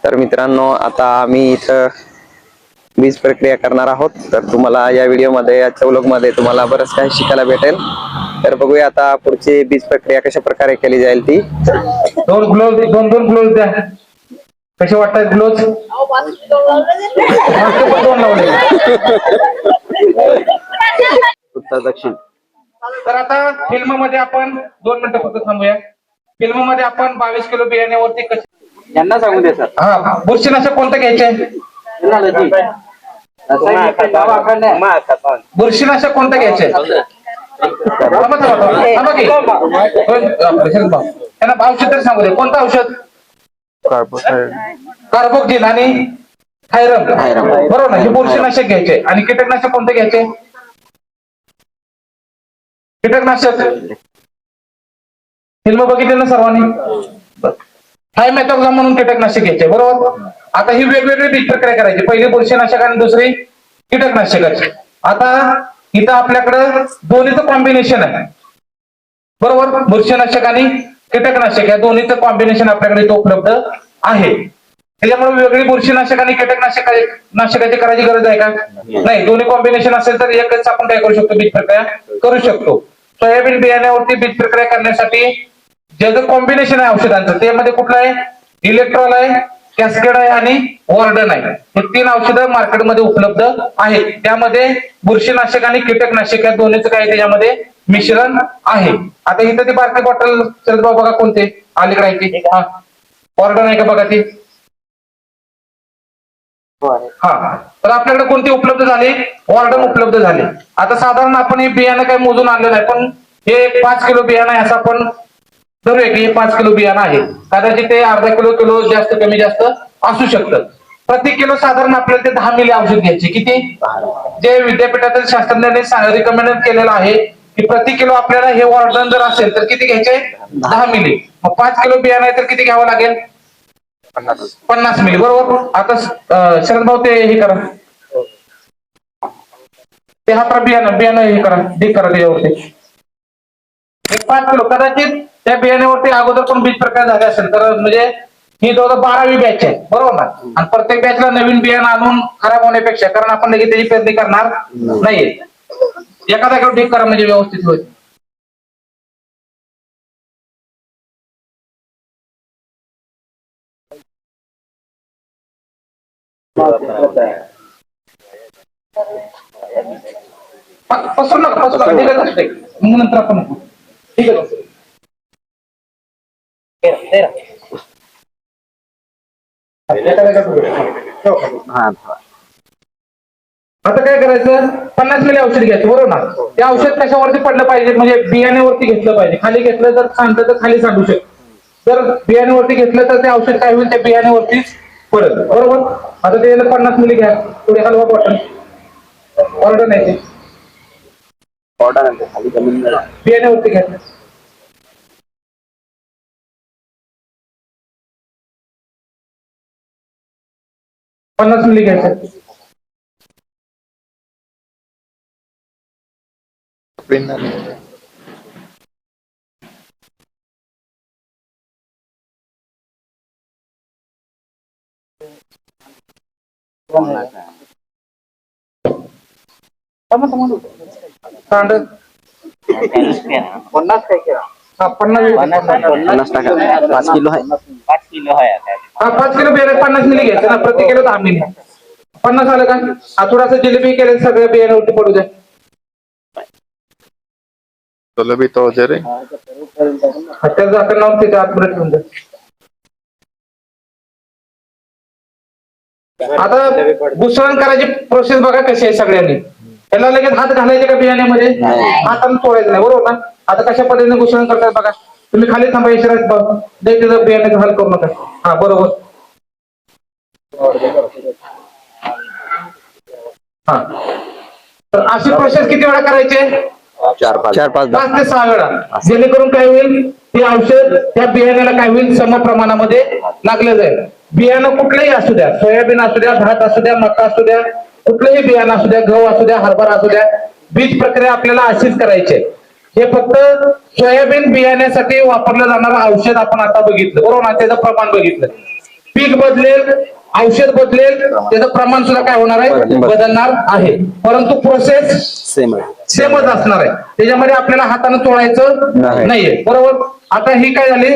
तर मित्रांनो, आता आम्ही इथं बीज प्रक्रिया करणार आहोत. तर तुम्हाला या व्हिडिओमध्ये, आजच्या व्लॉगमध्ये तुम्हाला बरंच काही शिकायला भेटेल. तर बघूया आता पुढची बीज प्रक्रिया कशा प्रकारे केली जाईल ती. दोन ग्लोव्ज द्या. कसे वाटतात ग्लोव्ज? दोन लावले. उत्तर दक्षिण. तर आता फिल्म मध्ये आपण 2 मिनिटं फक्त थांबूया. फिल्म मध्ये आपण 22 किलो बियाण्यावरती यांना सांगू दे सर. हा, बुरशीनाशक कोणतं घ्यायचंय? बुरशीनाशक कोणतं घ्यायचंय? त्यांना औषध तरी सांगू दे. कोणतं औषध? कार्बोक्सिन आणि थायरम. बरोबर ना? हे बुरशीनाशक घ्यायचे. आणि कीटकनाशक कोणतं घ्यायचे? कीटकनाशक फिल्म बघितले ना सर्वांनी? थायमेथॉक्झाम म्हणून कीटकनाशक घ्यायचे. बरोबर. आता ही वेगवेगळी बीज प्रक्रिया करायची. पहिली बुरशीनाशक आणि दुसरी कीटकनाशकाची. आता इथं आपल्याकडं दोन्हीचं कॉम्बिनेशन आहे. बरोबर. बुरशीनाशक आणि कीटकनाशक या दोन्हीचं कॉम्बिनेशन आपल्याकडे इथं उपलब्ध आहे. त्याच्यामुळे वेगळी बुरशीनाशक आणि कीटकनाशकाची करायची गरज आहे का? नाही. दोन्ही कॉम्बिनेशन असेल तर एकच आपण काय करू शकतो, बीज प्रक्रिया करू शकतो. सोयाबीन बियाण्यावरती बीज प्रक्रिया करण्यासाठी ज्याचं कॉम्बिनेशन आहे औषधांचं, त्यामध्ये कुठलं आहे? इलेक्ट्रॉल आहे, कॅस्केड आहे आणि वॉर्डन आहे. हे 3 औषधं मार्केटमध्ये उपलब्ध आहेत. त्यामध्ये बुरशीनाशक आणि कीटकनाशक या दोन्हीचं काय त्याच्यामध्ये मिश्रण आहे. आता इथं ती बारकी बॉटल चल बघा कोणते अलीकडे आहे. हा, वॉर्डन आहे का बघा ती. हा, तर आपल्याकडे कोणते उपलब्ध झाले? वॉर्डन उपलब्ध झाले. आता साधारण आपण हे बियाणं काही मोजून आणलं नाही, पण हे 5 किलो बियाणं आहे असं आपण धरूया की हे 5 किलो बियाणं आहे. कदाचित ते अर्धा किलो जास्त कमी जास्त असू शकतं. प्रति किलो साधारण आपल्याला ते 10 मिली औषध घ्यायचे. किती? जे विद्यापीठातील शास्त्रज्ञांनी रिकमेंड केलेलं आहे की प्रति किलो आपल्याला हे वॉर्डन जर असेल तर किती घ्यायचे? 10 मिली. मग 5 किलो बियाणं आहे तर किती घ्यावं लागेल? 50 मिली. बरोबर. आता शरद भाऊ ते हे करा, ते हा बियाणं हे करा, ढीक करा त्याच्यावरती. 5 किलो. कदाचित त्या बियाण्यावरती अगोदर पण बीज प्रक्रिया झाले असेल तर, म्हणजे ही 12वी बॅच आहे. बरोबर ना? आणि प्रत्येक बॅचला नवीन बियाणं आणून खराब होण्यापेक्षा, कारण आपण लगेच त्याची पेरणी करणार नाहीये, एखादा किलो ढीक करा म्हणजे व्यवस्थित होईल. पसरू नका. ठीक आहे, नंतर आपण ठीक आहे. आता काय करायचं? 50 मिली औषध घ्यायचं. बरोबर ना? ते औषध कशावरती पडलं पाहिजे? म्हणजे बियाण्यावरती घेतलं पाहिजे. खाली घेतलं तर सांगतं तर खाली सांडू शकतो. जर बियाण्यावरती घेतलं तर ते औषध काय होईल? त्या बियाण्यावरतीच पडेल. बरोबर. आता ते 50 मिली घ्या. थोडी हलवा बॉटल. ऑर्डर नाही ते खाली बियाण्यावरती घ्या. पन्नास मिली घ्यायचं. सांड 50 काय केला? हा, 50 टाका. 5 किलो आहे. 5 किलो आहे. हा, 5 किलो बियाणे 50 मिली घ्यायचं ना. प्रति किलो 10 मिली. 50 आलं का? हा, थोडासा जिलेबी केले सगळ्या बियाण्यावरती पडू द्या. जिलेबी तो वगैरे त्याचं झाकण लावून त्याच्या आतमध्ये ठेवून द्या. आता घुसळण करायची प्रोसेस बघा कशी आहे सगळ्यांनी. त्याला लगेच हात घालायचे का बियाण्यामध्ये? हाताने तोडायचं नाही. बरोबर ना? आता कशा पद्धतीने घुसळण करतात बघा. तुम्ही खाली थांबा. इशारा त्याचं बियाण्याचं हाल करू नका. हा, बरोबर. हा, तर अशी प्रोसेस किती वेळा करायची? 4-5 ते 6 वेळा. जेणेकरून काय होईल? ते औषध त्या बियाण्याला काय होईल? सम प्रमाणामध्ये लागलं जाईल. बियाणं कुठलंही असू द्या, सोयाबीन असू द्या, भात असू द्या, मका असू द्या, कुठलंही बियाणं असू द्या, गहू असू द्या, हरभरा असू द्या, बीज प्रक्रिया आपल्याला अशीच करायची. हे फक्त सोयाबीन बियाण्यासाठी वापरलं जाणारं औषध आपण आता बघितलं. बरोबर ना? त्याचं प्रमाण बघितलं. पीक बदलेल, औषध बदलेल, त्याचं प्रमाण सुद्धा काय होणार आहे, बदलणार आहे. परंतु प्रोसेस सेमच असणार आहे. त्याच्यामध्ये आपल्याला हाताने तोडायचं नाहीये. बरोबर. आता ही काय झाली,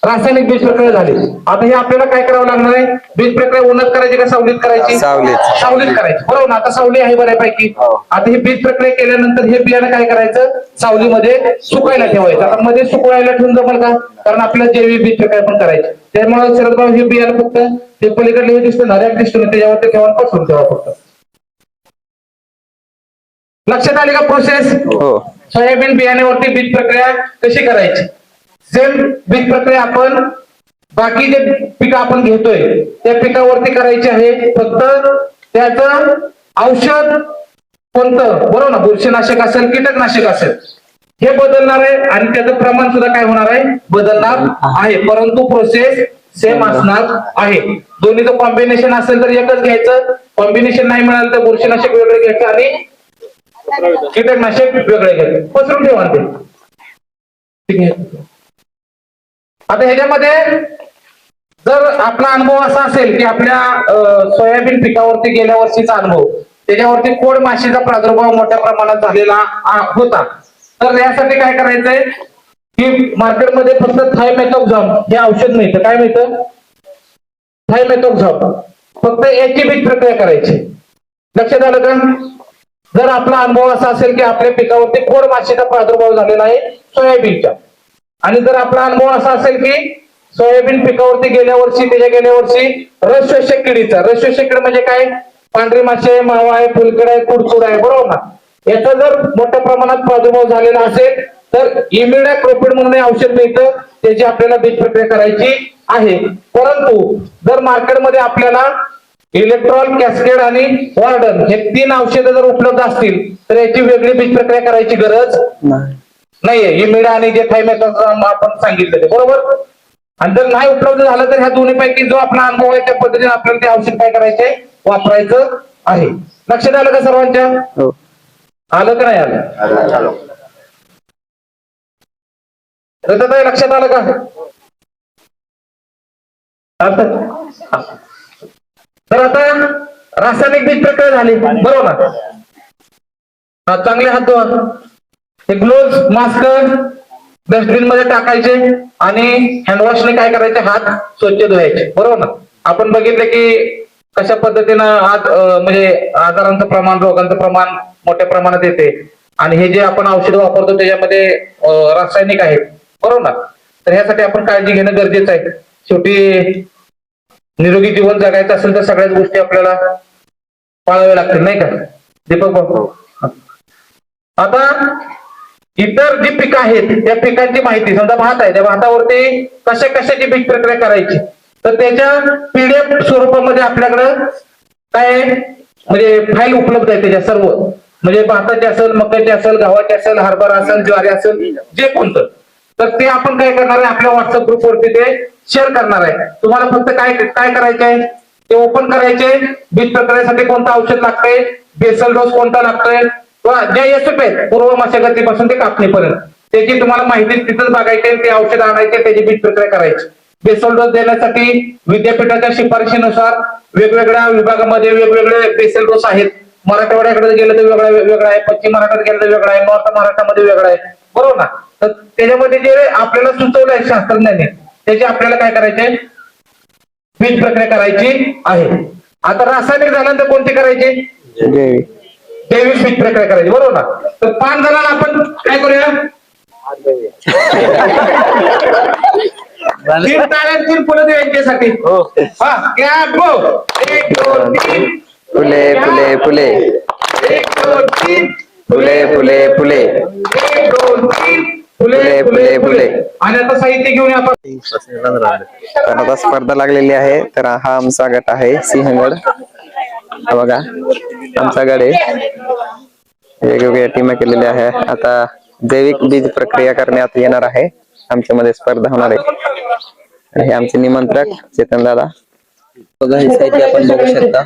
रासायनिक बीज प्रक्रिया झाली. आता हे आपल्याला काय करावं लागणार आहे, बीज प्रक्रिया उन्हात करायची का सावलीत करायची, सावलीत करायची. बरोबर ना. आता सावली आहे बऱ्यापैकी. आता ही बीज प्रक्रिया केल्यानंतर हे बियाणं काय करायचं, सावलीमध्ये सुकायला ठेवायचं. आता मध्ये सुकवायला ठेवून जमल का, कारण आपल्याला जैविक बीज प्रक्रिया पण करायची. त्यामुळे शरदभाऊ हे बियाणं फक्त ते पलीकडे हे दिसतं ना, रॅक दिसतो, त्याच्यावरती ठेवून पसरून ठेवा फक्त. लक्षात आली का प्रोसेस. सोयाबीन बियाण्यावरती बीज प्रक्रिया कशी करायची. सेम बीज प्रक्रिया आपण बाकी जे पिकं आपण घेतोय त्या पिकावरती करायची आहे. फक्त त्याचं औषध कोणतं, बरोबर ना, बुरशीनाशक असेल, कीटकनाशक असेल, हे बदलणार आहे आणि त्याचं प्रमाण सुद्धा काय होणार आहे, बदलणार आहे. परंतु प्रोसेस सेम असणार आहे. दोन्हीचं कॉम्बिनेशन असेल तर एकच घ्यायचं, कॉम्बिनेशन नाही मिळालं तर बुरशीनाशक वेगळे घ्यायचं आणि कीटकनाशक वेगळे घ्यायचं. पसरून ठेवा ते. ठीक आहे. आता ह्याच्यामध्ये जर आपला अनुभव असा असेल की आपल्या सोयाबीन पिकावरती गेल्या वर्षीचा अनुभव, त्याच्यावरती खोड माशीचा प्रादुर्भाव मोठ्या प्रमाणात झालेला होता, तर यासाठी काय करायचंय की मार्केटमध्ये फक्त थायमेथोक्झाम हे औषध मिळतं. काय मिळतं, थायमेथोक्झाम. फक्त याची बीज प्रक्रिया करायची. लक्षात आलं का. जर आपला अनुभव असा असेल की आपल्या पिकावरती खोड माशीचा प्रादुर्भाव झालेला आहे सोयाबीनच्या, आणि जर आपला अनुभव असा असेल की सोयाबीन पिकावरती गेल्या वर्षी रसशोषक किडीचा, रसशोषक किड म्हणजे काय, पांढरी माशी आहे, मावा आहे, फुलकड आहे, कुडचूड आहे, बरोबर ना. याचा जर मोठ्या प्रमाणात प्रादुर्भाव झालेला असेल तर इमिडाक्लोपिड म्हणून औषध मिळतं, त्याची आपल्याला बीज प्रक्रिया करायची आहे. परंतु जर मार्केटमध्ये आपल्याला इलेक्ट्रॉल, कॅस्केड आणि वॉर्डन हे 3 औषधं जर उपलब्ध असतील तर याची वेगळी बीज प्रक्रिया करायची गरज नाहीये. इमिडा आणि जे थायमेथोक्झाम आपण सांगितलं ते, बरोबर. आणि जर नाही उपलब्ध झालं तर ह्या दोन्ही पैकी जो आपला अनुभव आहे त्या पद्धतीने आपल्याला ते औषध काय करायचंय, वापरायचं आहे. लक्षात आलं का सर्वांच्या. आलं का नाही आलं. लक्षात आलं का. तर आता रासायनिक बीज प्रक्रिया झाली, बरोबर ना. चांगले हात धुवा. हे ग्लोव्ह, मास्क डस्टबिन मध्ये टाकायचे आणि हँडवॉशने काय करायचे, हात स्वच्छ धुवायचे, बरोबर ना. आपण बघितलं की कशा पद्धतीनं आज म्हणजे आजारांचं प्रमाण, रोगांचं प्रमाण मोठ्या प्रमाणात येते. आणि हे जे आपण औषध वापरतो त्याच्यामध्ये रासायनिक आहेत, बरोबर ना. तर ह्यासाठी आपण काळजी घेणं गरजेचं आहे. शेवटी निरोगी जीवन जगायचं असेल तर सगळ्याच गोष्टी आपल्याला पाळाव्या लागतील, नाही का दीपक बाबू. आता इतर जी पिकं आहेत त्या पिकांची माहिती, समजा भात आहे, त्या भातावरती कशा कशाची बीज प्रक्रिया करायची, तर त्याच्या PDF स्वरूपामध्ये आपल्याकडं काय म्हणजे फाईल उपलब्ध आहे. त्याच्या सर्व म्हणजे भाताचे असेल, मकाचे असेल, गव्हाचे असेल, हरभरा असेल, ज्वारी असेल, जे कोणतं, तर ते आपण काय करणार आहे, आपल्या व्हॉट्सअप ग्रुपवरती ते शेअर करणार आहे. तुम्हाला फक्त काय काय करायचे आहे, ते ओपन करायचे. बीज प्रक्रियेसाठी कोणतं औषध लागतंय, बेसल डोस कोणता लागतोय, ज्या SOP आहेत पूर्व मशागतीपासून ते कापणीपर्यंत त्याची तुम्हाला माहिती तिथंच बघायची, ते औषध आणायचे, त्याची बीज प्रक्रिया करायची. बेसल डोस देण्यासाठी विद्यापीठाच्या शिफारशीनुसार वेगवेगळ्या विभागामध्ये वेगवेगळे बेसल डोस आहेत. मराठवाड्याकडे गेलं तर वेगळा आहे, पश्चिम महाराष्ट्रात गेलं तर वेगळा आहे, नॉर्थ महाराष्ट्रामध्ये वेगळा आहे, बरोबर ना. तर त्याच्यामध्ये जे आपल्याला सुचवलं आहे शास्त्रज्ञांनी त्याची आपल्याला काय करायचे, बीज प्रक्रिया करायची आहे. आता रासायनिक झाल्यानंतर कोणती करायची, जैविक बीज प्रक्रिया करायची, बरोबर ना. तर 5 जणांना आपण काय करूया, 3 टाळ्या 3 फुलं द्यायच्यासाठी. हा, कॅप गो. 1 2 3 फुले फुले फुले 1 2 3 फुले फुले फुले 1 2 3 फुले फुले फुले. आणि आता साहित्य घेऊन आपण तर आता स्पर्धा लागलेली आहे. तर हा आमचा गट आहे सिंहगड. हा बघा आमचा गड आहे, वेगवेगळ्या टीम केलेल्या आहे. आता जैविक बीज प्रक्रिया करण्यात येणार आहे, आमच्यामध्ये स्पर्धा होणार आहे. हे आमचे निमंत्रक चेतन दादा. बघा हे साहित्य आपण बघू शकता.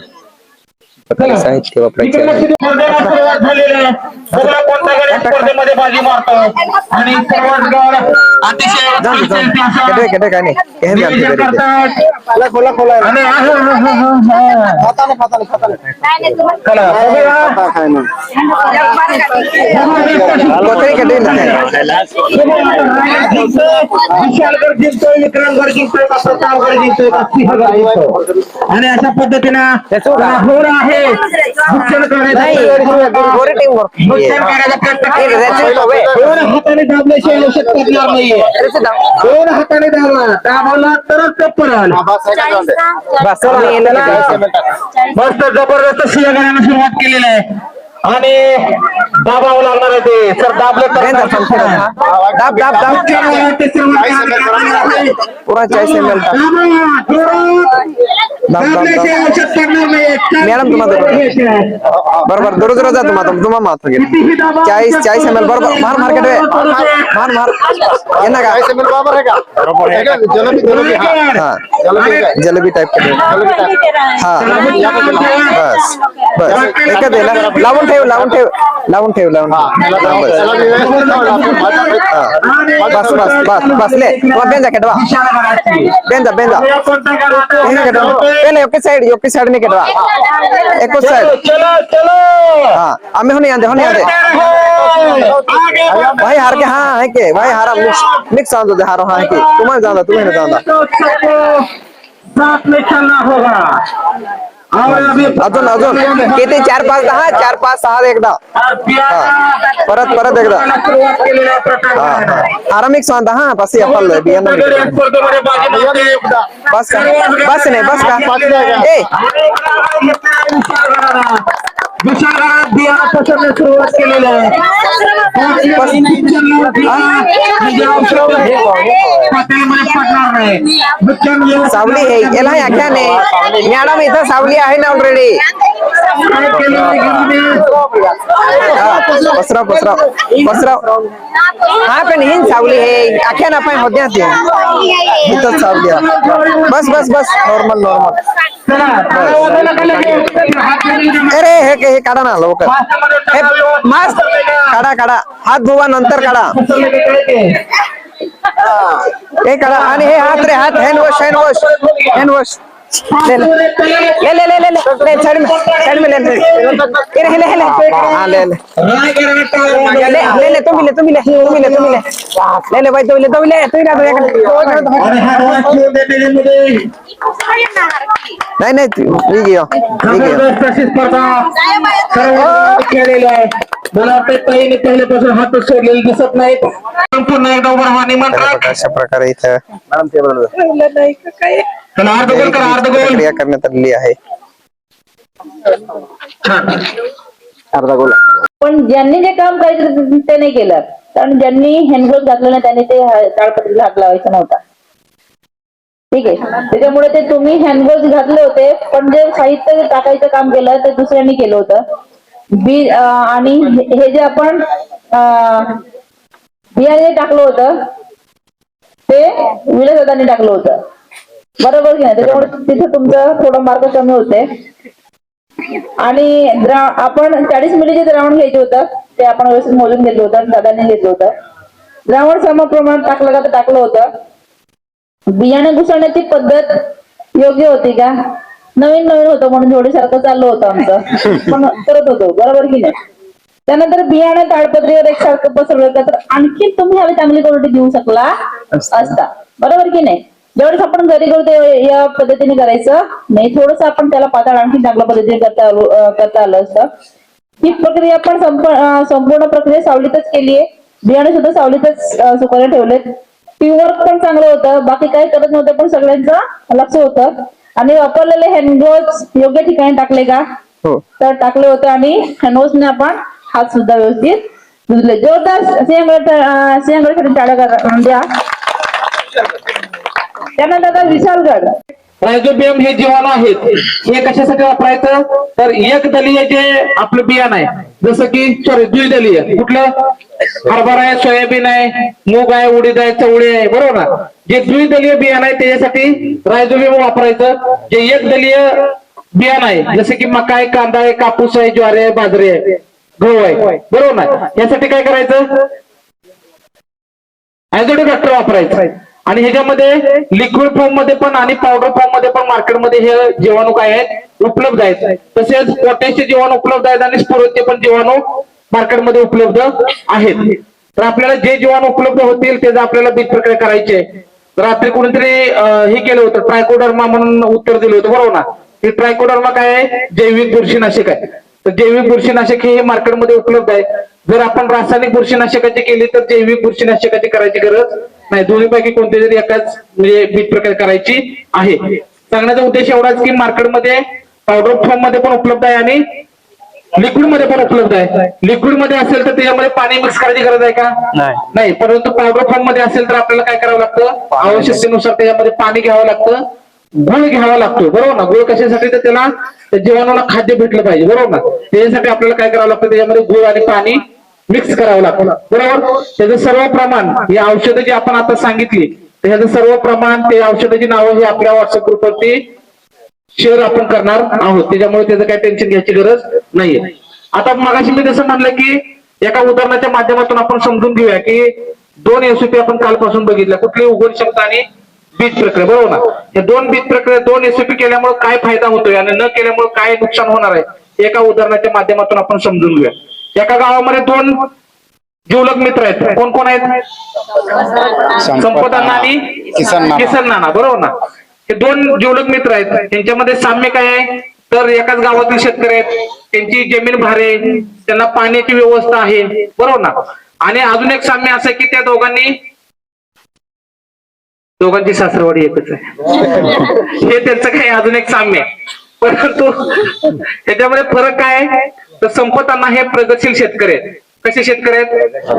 प्रकारे साहित्य वापरायचे आहे. सुरुवात झालेली आहे. बघा कोणता गणेश स्पर्धेमध्ये बाजी मारतो आणि सर्वच गड अतिशय केटे काय नाही हे ध्यान नियोजन ठेवा. करतात. आणि चला, कोथळी केटे नाही. विशालगड जिंकतोय, विक्रमगड जिंकतोय का प्रतापगड जिंकतोय का सिंहगड जिंकतोय. आणि अशा पद्धतीनं होर आहे भक्षण गोरे टीम वर. करायचा प्रयत्न दोन हाताने दाबल्याशिवाय औषध पडणार नाहीये. दोन हाताने दाबला तरच ते पडेल. बस मस्त जबरदस्त सिंहगडाने सुरुवात केलेली आहे आणि दाबावं लागणार आहे ते. सर दाबले तर दाब दाब दाब पुरा 40 ml टाक. औषध पडणार नाही. मॅडम तुम्हाला बरोबर दररोज रोज जातो तुम्हाला मात्र 40 ml बरोबर मार मार केटे मार मार येणार का जलेबी टाइप केटे. हा बस बस एकच आहे ना. लावून ठेव लावून ठेव लावून ठेव लावून ठेव. बस बस बस बसले बेंजा केटवा बेंजा बेंजा पहले योकी साइड नहीं केटवा एक साइड. हाँ आम्ही होने आंदे भाई हार के. हाँ है के भाई हारा मिक्स आंदो दे हारो. हाँ है के तुम्हें जाना तुम्हें ना जाना साथ में चलना होगा. अजून अजून किती 4-5 10 4-5 6 एकदा परत परत एकदा. हा आराम मिक्स आंदा. हाँ बस ये फल बियाणं बस का बस नाही बस का ए विशालगडात बियाणापासून सुरुवात केलेली आहे. सावली आहे याला आख्या नाही. मॅडम इथं सावली आहे ना ऑलरेडी. पसराव पसराव पसराव. हाँ पण ही सावली है आख्या ना पाय होत्या ती इथं सावली आहे. बस बस बस नॉर्मल नॉर्मल. अरे हे काढा ना लवकर. हे मास्क काढा काढा. हात धुवा नंतर काढा. हे काढा आणि हे हात रे हात hand wash hand wash hand wash ले ले ले ले ले ले साइड में ले ले ले ले हाँ ले ले ले ले तुम ले तुम ले तुम ले तुम ले ले ले भाई तुम ले नहीं नहीं ठीक है मला वाटतं पहिल्यापासून हात सोडलेले दिसत नाहीत. पुन्हा एकदा उभं राहा निमंत्रण. अशा प्रकारे इथं अर्ध गोल करा अर्ध गोल. प्रक्रिया करण्यात आलेली आहे. अर्धा गोल. पण ज्यांनी जे काम करायचं ते नाही केलं. कारण ज्यांनी हँडग्लोव्ह घातलं नाही त्यांनी ते ताडपत्रीला हात लावायचा नव्हता. ठीक आहे त्याच्यामुळे ते तुम्ही हँडग्लोव्ह घातले होते पण जे साहित्य टाकायचं काम केलं ते दुसऱ्यांनी केलं होतं. आणि हे जे आपण बियाणे टाकलं होतं ते विलासदादांनी टाकलं होतं. बरोबर की नाही. त्याच्यामुळे तिथे तुमचं थोडं मार्क कमी होते. आणि आपण 40 मिलीचे द्रावण घ्यायचं होतं ते आपण व्यवस्थित मोजून घेतलं होतं. दादांनी घेतलं होतं. द्रावण समप्रमाणात टाकलं का तर टाकलं होतं. बियाणे घुसळण्याची पद्धत योग्य होती का. नवीन नवीन होतं म्हणून जोडीसारखं चाललं होतं आमचं पण करत होतो. बरोबर की नाही. त्यानंतर बियाणे ताडपत्रीवर एकसारखं पसरलं तर आणखी तुम्ही ह्याला चांगली क्वालिटी देऊ शकला असता. बरोबर की नाही. ज्यावेळेस आपण घरी करतो या पद्धतीने करायचं नाही. थोडस आपण त्याला पातळ आणखी चांगल्या पद्धतीने करता आलं असतं. ही प्रक्रिया आपण संपूर्ण प्रक्रिया सावलीतच केली आहे. बियाणे सुद्धा सावलीतच सुकायला ठेवलेत. टीमवर्क पण चांगलं होतं. बाकी काही करत नव्हतं पण सगळ्यांचं लक्ष होतं. आणि वापरलेले हँडग्लोव्स योग्य ठिकाणी टाकले का तर टाकले होते. आणि हँडवॉशने आपण हात सुद्धा व्यवस्थित धुतले. जोरदार सिंहगडसाठी टाळ्या द्या. त्यानंतर आता विशालगड. रायझोबियम हे जीवाणू आहेत. हे कशासाठी वापरायचं तर एक दलीय जे आपलं बियाणं आहे जसं की द्विदलीय कुठलं हरभरा आहे सोयाबीन आहे मूग आहे उडीद आहे चवळी आहे बरोबर ना. जे द्विदलीय बियाणं आहे त्याच्यासाठी रायझोबियम वापरायचं. जे एक दलीय बियाणं आहे, जसे की मका आहे, कांदा आहे, कापूस आहे, ज्वारी आहे, बाजरी आहे, गहू आहे, बरोबर ना? यासाठी काय करायचं? ॲझोडोबॅक्टर वापरायचं. आणि ह्याच्यामध्ये लिक्विड फॉर्म मध्ये पण आणि पावडर फॉर्म मध्ये पण मार्केटमध्ये हे जीवाणू काय आहेत उपलब्ध आहेत. तसेच पोटॅशचे जीवाणू उपलब्ध आहेत आणि स्पोरोचे पण जीवाणू मार्केटमध्ये उपलब्ध आहेत. तर आपल्याला जे जीवाणू उपलब्ध होतील त्याचं आपल्याला बीज प्रक्रिया करायची आहे. रात्री कोणीतरी हे केलं होतं, ट्रायकोडर्मा म्हणून उत्तर दिलं होतं, बरोबर ना? हे ट्रायकोडर्मा काय आहे? जैविक बुरशीनाशक आहे. तर जैविक बुरशीनाशक हे मार्केटमध्ये उपलब्ध आहे. जर आपण रासायनिक बुरशीनाशकाची केली तर जैविक बुरशीनाशकाची करायची गरज नाही. दोन्हीपैकी कोणते तरी एकाच म्हणजे बीज प्रक्रिया करायची आहे. सांगण्याचा उद्देश एवढाच की मार्केटमध्ये पावडर फॉर्म मध्ये पण उपलब्ध आहे आणि लिक्विड मध्ये पण उपलब्ध आहे. लिक्विड मध्ये असेल तर त्याच्यामध्ये पाणी मिक्स करायची गरज आहे का? नाही. परंतु पावडर फॉर्म मध्ये असेल तर आपल्याला काय करावं लागतं? आवश्यकतेनुसार त्याच्यामध्ये पाणी घ्यावं लागतं, गुळ घ्यावा लागतो, बरोबर ना? गुळ कशासाठी? तर त्याला जीवाणूला खाद्य भेटलं पाहिजे, बरोबर ना? त्याच्यासाठी आपल्याला काय करावं लागतं? त्याच्यामध्ये गुळ आणि पाणी मिक्स करावं लागतं, बरोबर? त्याचं सर्व प्रमाण, ही औषधं जी आपण आता सांगितली त्याचं सर्व प्रमाण, ते औषधाची नावं ही आपल्या व्हॉट्सअप ग्रुपवरती शेअर आपण करणार आहोत. त्याच्यामुळे त्याचं काही टेन्शन घ्यायची गरज नाहीये. आता मगाशी मी जसं म्हणलं की एका उदाहरणाच्या माध्यमातून आपण समजून घेऊया की 2 एसओपी आपण कालपासून बघितल्या, कुठली? उगवण क्षमता आणि बीज प्रक्रिया, बरोबर ना? या 2 बीज प्रक्रिया, 2 एसओपी केल्यामुळे काय फायदा होतोय आणि न केल्यामुळे काय नुकसान होणार आहे एका उदाहरणाच्या माध्यमातून आपण समजून घेऊया. एका गावामध्ये 2 जिवलग मित्र आहेत. कोण कोण आहेत? संपत अण्णा आणि किसन नाना, बरोबर ना? हे 2 जिवलग मित्र आहेत. त्यांच्यामध्ये साम्य काय आहे? तर एकाच गावातील शेतकरी आहेत, त्यांची जमीन भारी आहे, त्यांना पाण्याची व्यवस्था आहे, बरोबर ना? आणि अजून एक साम्य असं आहे की त्या दोघांची सासरवाडी एकच आहे. हे त्यांचं काय अजून एक साम्य आहे. परंतु त्याच्यामध्ये फरक काय आहे? तर संपत अण्णा हे प्रगतशील शेतकरी आहेत. कसे शेतकरी आहेत?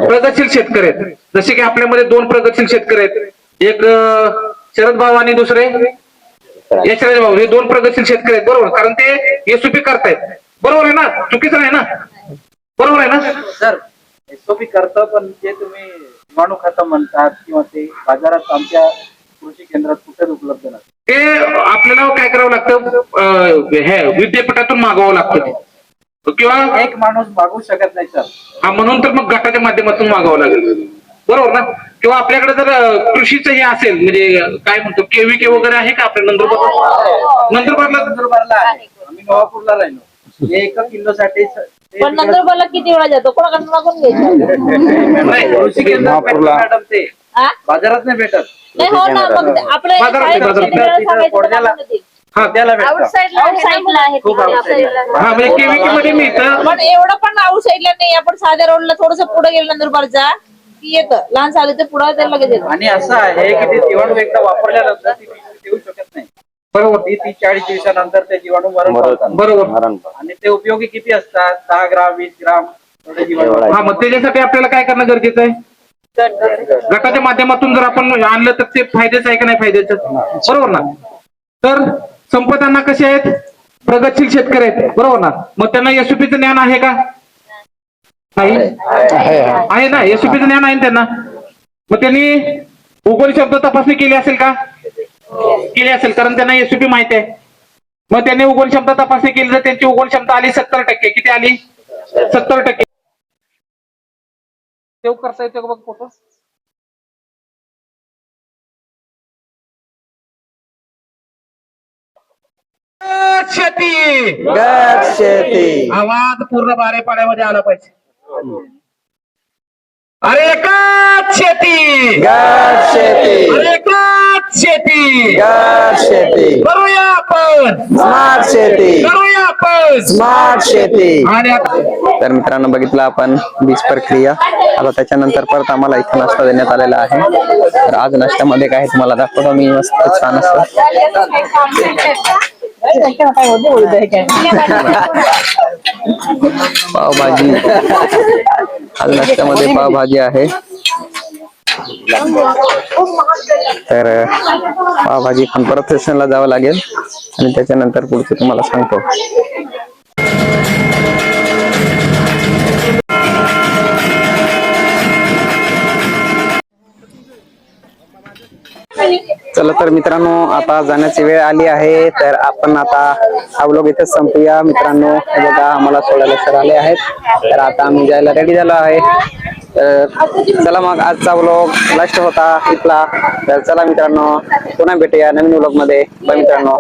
प्रगतशील शेतकरी आहेत. जसे की आपल्यामध्ये 2 प्रगतशील शेतकरी आहेत, एक शरद भाऊ आणि दुसरे यशराज भाऊ. हे 2 प्रगतशील शेतकरी आहेत, बरोबर? कारण ते एसओपी करतायत, बरोबर आहे ना? चुकीचं नाही ना? बरोबर आहे ना सर? एसओपी करतो, पण जे तुम्ही जीवाणू खतं म्हणतात किंवा ते बाजारात आमच्या कृषी केंद्रात कुठे उपलब्ध नसतं, ते आपल्याला काय करावं लागतं? हे विद्यापीठातून मागवावं लागतं किंवा एक माणूस मागू शकत नाही सर. हा, म्हणून तर मग गटाच्या माध्यमातून मागावं लागेल, बरोबर ना? किंवा आपल्याकडे जर कृषीचं हे असेल, म्हणजे काय म्हणतो, केव्हीके वगैरे आहे का आपल्या नंदुरबारला? नंदुरबारला आहे, आम्ही नवापूरला राहिलो. 1 किलोसाठी पण नंदुरबारला किती वेळा जातो? कोणाकडून मागून घ्यायचं? नाही, कृषी केंद्रात भेटतं मॅडम, ते हा? बाजारात नाही भेटत. नाही, हो ना. मग आपलं बाजारात काय बाजारात. शेतकऱ्याला सांगायचं तर कोणाला? मागून देतील. हा, त्याला भेटतं. आउटसाईडला आहे खूप तिकडे outside ला. आपल्याला. हा, म्हणजे केव्हीके मध्ये मिळतं. पण एवढं पण आउटसाईडला नाही. आपण साध्या रोडला थोडस पुढे गेलं नंदुरबारचा की येतं, लहान सालीचं पुढं त्याला लगेच येतं. आणि असं आहे की ते जीवाणू एकदा वापरल्यानंतर ती पिशवी देऊ शकत नाही, बरोबर, ती 30-40 दिवसानंतर ते जीवाणू मरण पावतात. बरोबर. आणि ते उपयोगी किती असतात? 10 ग्राम 20 ग्राम एवढे जीवाणू. हा, मग त्याच्यासाठी आपल्याला काय करणं गरजेचं आहे? गटाच्या माध्यमातून जर आपण आणलं तर ते फायद्याचं आहे का नाही फायद्याचं, बरोबर ना? तर संपदांना कसे आहेत? प्रगतशील शेतकरी आहेत, बरोबर ना? मग त्यांना एसओपीचं ज्ञान आहे का? नाही आहे ना? एसओपीचं ज्ञान आहे त्यांना. मग त्यांनी उगवण शब्द तपासणी केली असेल का? केली असेल, कारण त्यांना एसओपी माहिती आहे. मग त्यांनी उगवण क्षमता तपासणी केली तर त्यांची उगवण क्षमता आली 70%. किती आली? 70%. सेव्ह करता येतो का बघ फोटो? शेती आवाज पूर्ण बारे पाड्यामध्ये आला पाहिजे. अरे एकाच शेती, अरे एकाच शेती करूया आपण, करूया आपण स्मार्ट शेती. आणि आता तर मित्रांनो, बघितलं आपण बीज प्रक्रिया. आता त्याच्यानंतर परत आम्हाला इथं नाश्ता देण्यात आलेला आहे. तर आज नाश्त्यामध्ये काय तुम्हाला दाखवतो मी, मस्त छान असं पावभाजी. आज नाश्त्यामध्ये पावभाजी आहे. तर पावभाजी खाऊन परत स्टेशनला जावं लागेल आणि त्याच्यानंतर पुढचं तुम्हाला सांगतो. चला तर मित्रांनो, आता जाण्याची वेळ आली आहे, तर आपण आता हा व्लॉग इथेच संपूया मित्रांनो. हे बघा, आम्हाला सोडायला सर आले आहेत, तर आता आम्ही जायला रेडी झालो आहे. तर चला मग, आजचा व्लॉग लास्ट होता इथला. तर चला मित्रांनो, पुन्हा भेटूया नवीन व्लॉग मध्ये. बाय मित्रांनो.